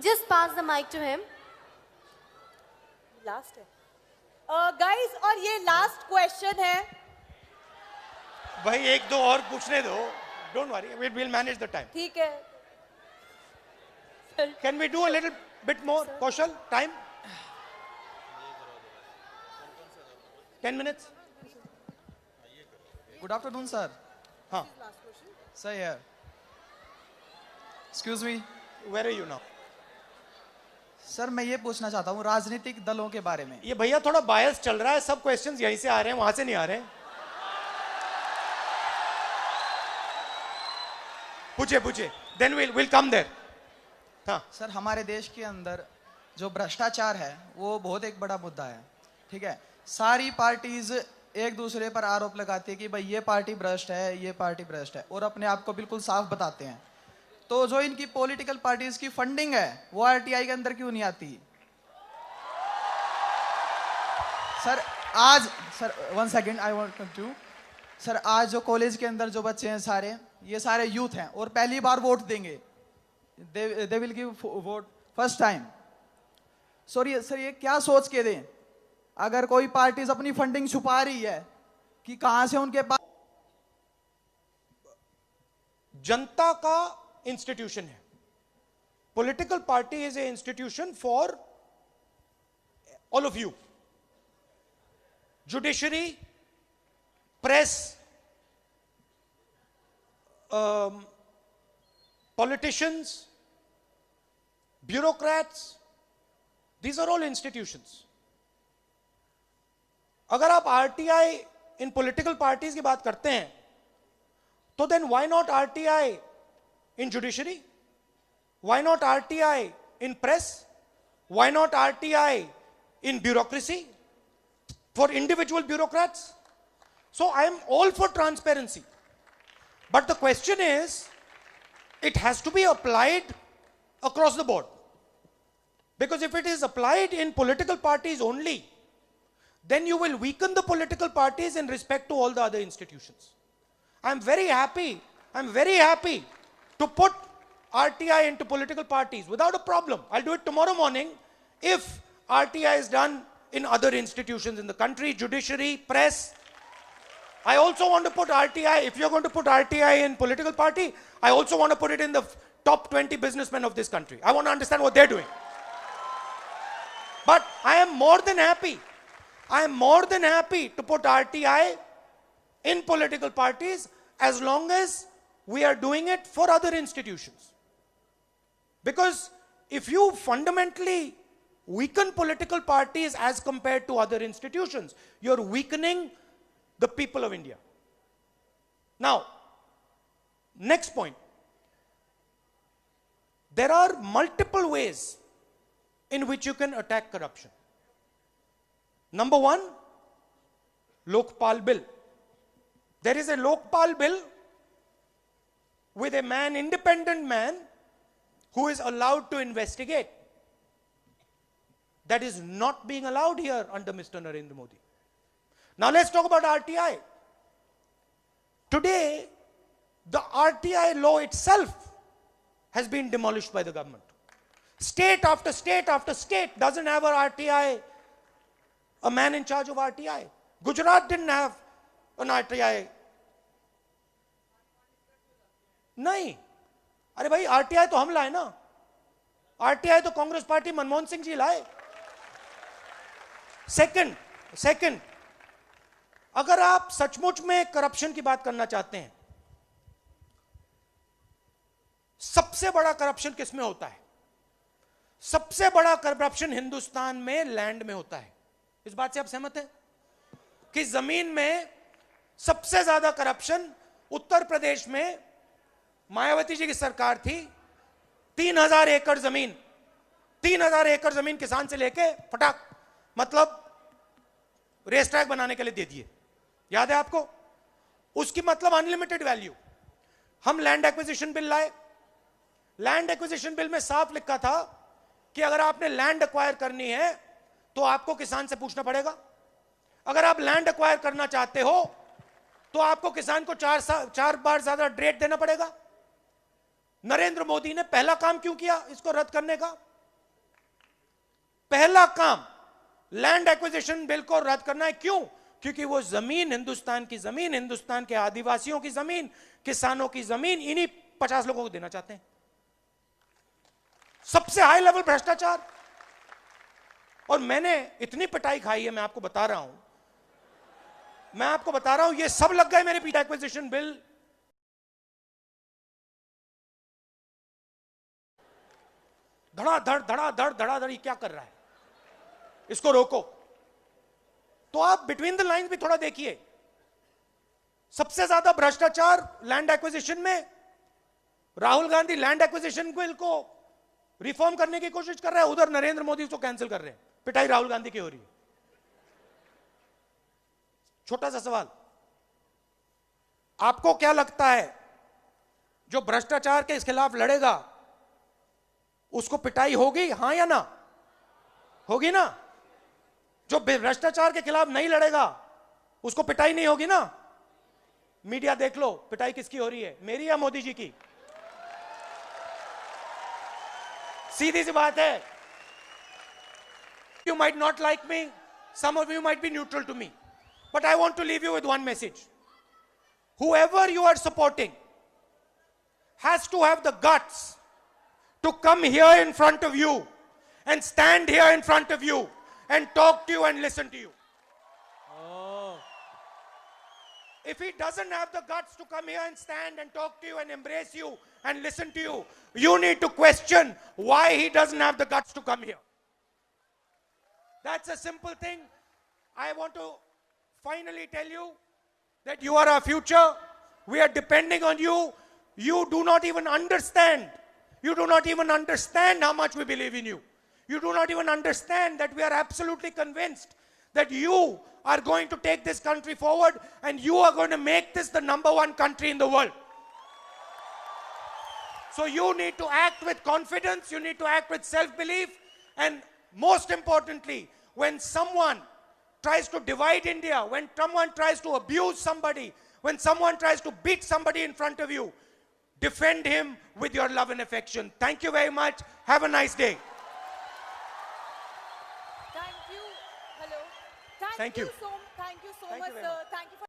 Just pass the mic to him. Last है guys, और ये लास्ट क्वेश्चन है. भाई एक दो और पूछने दो. Don't worry, we'll manage the time. ठीक है. Can we do a little bit more? Kaushal, time? 10 minutes? Good afternoon, sir. Huh. Sir, here. Excuse me. Where are you now? Sir मैं ये पूछना चाहता हूँ राजनीतिक दलों के बारे में. ये भैया थोड़ा बायस चल रहा है, सब क्वेश्चंस यहीं से आ रहे हैं, वहां से नहीं आ रहे हैं. पूछे then we'll come there. हाँ. सर हमारे देश के अंदर जो भ्रष्टाचार है वो बहुत एक बड़ा मुद्दा है. ठीक है, सारी पार्टीज एक दूसरे पर आरोप लगाती है कि भाई ये पार्टी भ्रष्ट है, ये पार्टी भ्रष्ट है, और अपने आप को बिल्कुल साफ बताते हैं. तो जो इनकी पॉलिटिकल पार्टीज की फंडिंग है वो आरटीआई के अंदर क्यों नहीं आती? सर आज, sir 1 second I want to. Sir आज जो कॉलेज के अंदर जो बच्चे हैं सारे, ये सारे यूथ हैं और पहली बार वोट देंगे. They will give vote first time. Sir ये क्या सोच के दें अगर कोई पार्टीज अपनी फंडिंग छुपा रही है कि कहां से उनके पास. जनता का इंस्टीट्यूशन है. Political party is a institution for all of you. Judiciary, press, politicians, bureaucrats, these are all institutions. अगर आप आरटीआई इन पॉलिटिकल पार्टीज की बात करते हैं तो then why not RTI in judiciary? Why not RTI in press? Why not RTI in bureaucracy for individual bureaucrats? So I am all for transparency, but the question is, it has to be applied across the board, because if it is applied in political parties only, then you will weaken the political parties in respect to all the other institutions. I'm very happy to put RTI into political parties without a problem. I'll do it tomorrow morning if RTI is done in other institutions in the country, judiciary, press. I also want to put RTI, if you're going to put RTI in political party, I also want to put it in the top 20 businessmen of this country. I want to understand what they're doing. But I am more than happy to put RTI in political parties as long as we are doing it for other institutions. Because if you fundamentally weaken political parties as compared to other institutions, you're weakening the people of India. Now, next point. There are multiple ways in which you can attack corruption. Number one, Lokpal Bill. There is a Lokpal Bill with a man, independent man, who is allowed to investigate. That is not being allowed here under Mr. Narendra Modi. Now let's talk about RTI. Today, the RTI law itself has been demolished by the government. State after state after state doesn't have a RTI, a man in charge of RTI. Gujarat didn't have an RTI. नहीं, अरे भाई RTI तो हम लाए ना. RTI तो Congress party Manmohan Singh ji लाए. Second, अगर आप सचमुच में करप्शन की बात करना चाहते हैं, सबसे बड़ा करप्शन किसमें होता है? सबसे बड़ा करप्शन हिंदुस्तान में लैंड में होता है. इस बात से आप सहमत हैं कि जमीन में सबसे ज्यादा करप्शन उत्तर प्रदेश में मायावती जी की सरकार थी. 3000 एकड़ जमीन, 3000 एकड़ जमीन किसान से लेके फटाक मतलब रेस ट्रैक बनाने के लिए दे दिए. याद है आपको? उसकी मतलब अनलिमिटेड वैल्यू. हम लैंड एक्विजिशन बिल लाए. लैंड एक्विजिशन बिल में साफ लिखा था कि अगर आपने लैंड एक्वायर करनी है तो आपको किसान से पूछना पड़ेगा. अगर आप लैंड एक्वायर करना चाहते हो तो आपको किसान को 4 बार ज्यादा रेट देना पड़ेगा. नरेंद्र मोदी ने पहला काम क्यों किया इसको रद्द करने का? पहला काम लैंड एक्विजिशन बिल को रद्द करना है। क्यों? क्योंकि वो जमीन हिंदुस्तान की जमीन, हिंदुस्तान के आदिवासियों की जमीन, किसानों की जमीन इन्हीं 50 लोगों को देना चाहते हैं। सबसे हाई लेवल भ्रष्टाचार। और मैंने इतनी पिटाई खाई है, मैं आपको बता रहा हूं, ये सब लग गए मेरे पीछे। एक्विजिशन बिल धड़ाधड़ क्या कर रहा है? इसको रोको। तो आप बिटवीन द लाइंस भी थोड़ा देखिए। सबसे ज्यादा भ्रष्टाचार लैंड एक्विजिशन में। Rahul Gandhi land acquisition bill को रिफॉर्म करने की कोशिश कर रहा है, उधर नरेंद्र मोदी उसको कैंसिल कर रहे हैं। पिटाई राहुल गांधी की हो रही है। छोटा सा सवाल, आपको क्या लगता है जो भ्रष्टाचार के खिलाफ लड़ेगा उसको पिटाई होगी, हां या ना? होगी ना? जो भ्रष्टाचार के खिलाफ नहीं लड़ेगा उसको पिटाई नहीं होगी ना? मीडिया देख लो, पिटाई किसकी हो रही है, मेरी या मोदी जी की? सीधी सी बात है। You might not like me, some of you might be neutral to me, but I want to leave you with one message. Whoever you are supporting has to have the guts to come here in front of you and stand here in front of you and talk to you and listen to you. If he doesn't have the guts to come here and stand and talk to you and embrace you and listen to you, you need to question why he doesn't have the guts to come here. That's a simple thing. I want to finally tell you that you are our future. We are depending on you. You do not even understand. You do not even understand how much we believe in you. You do not even understand that we are absolutely convinced that you are going to take this country forward and you are going to make this the #1 country in the world. So you need to act with confidence, you need to act with self-belief, and most importantly, when someone tries to divide India, when someone tries to abuse somebody, when someone tries to beat somebody in front of you, defend him with your love and affection. Thank you very much. Have a nice day. Thank you. Hello. Thank you. Thank you so Thank you much, very sir. much. Thank you for